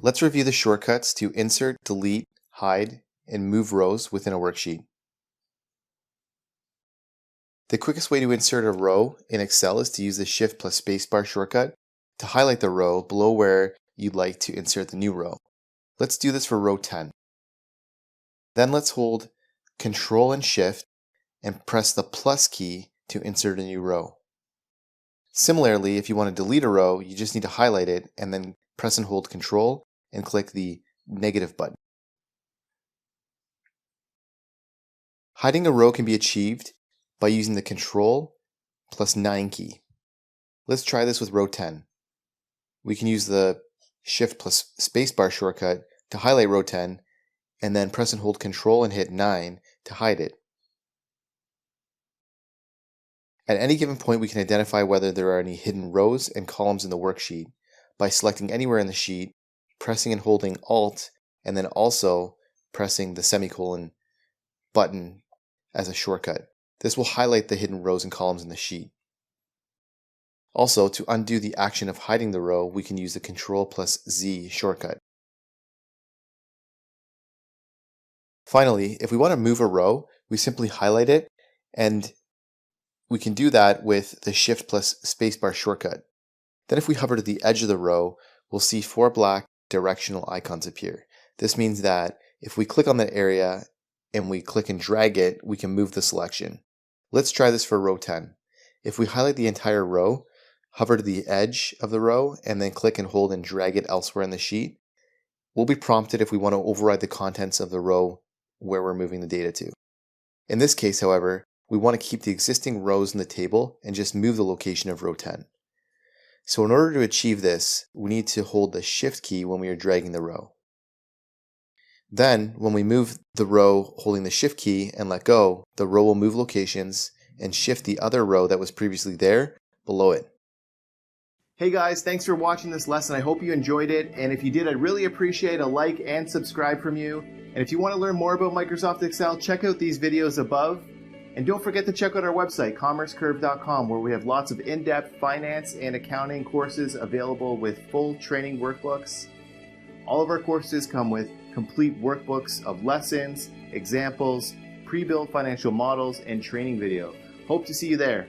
Let's review the shortcuts to insert, delete, hide, and move rows within a worksheet. The quickest way to insert a row in Excel is to use the Shift plus Spacebar shortcut to highlight the row below where you'd like to insert the new row. Let's do this for row 10. Then let's hold Control and Shift and press the plus key to insert a new row. Similarly, if you want to delete a row, you just need to highlight it and then press and hold Control and click the negative button. Hiding a row can be achieved by using the Control plus 9 key. Let's try this with row 10. We can use the Shift plus Spacebar shortcut to highlight row 10 and then press and hold Control and hit 9 to hide it. At any given point, we can identify whether there are any hidden rows and columns in the worksheet by selecting anywhere in the sheet, pressing and holding Alt, and then also pressing the semicolon button as a shortcut. This will highlight the hidden rows and columns in the sheet. Also, to undo the action of hiding the row, we can use the Control plus Z shortcut. Finally, if we want to move a row, we simply highlight it, and we can do that with the Shift plus Spacebar shortcut. Then if we hover to the edge of the row, we'll see 4 black directional icons appear. This means that if we click on that area and we click and drag it, we can move the selection. Let's try this for row 10. If we highlight the entire row, hover to the edge of the row, and then click and hold and drag it elsewhere in the sheet, we'll be prompted if we want to override the contents of the row where we're moving the data to. In this case, however, we want to keep the existing rows in the table and just move the location of row 10. So in order to achieve this, we need to hold the Shift key when we are dragging the row. Then, when we move the row holding the Shift key and let go, the row will move locations and shift the other row that was previously there below it. Hey guys, thanks for watching this lesson. I hope you enjoyed it. And if you did, I'd really appreciate a like and subscribe from you. And if you want to learn more about Microsoft Excel, check out these videos above. And don't forget to check out our website, commercecurve.com, where we have lots of in-depth finance and accounting courses available with full training workbooks. All of our courses come with complete workbooks of lessons, examples, pre-built financial models, and training video. Hope to see you there.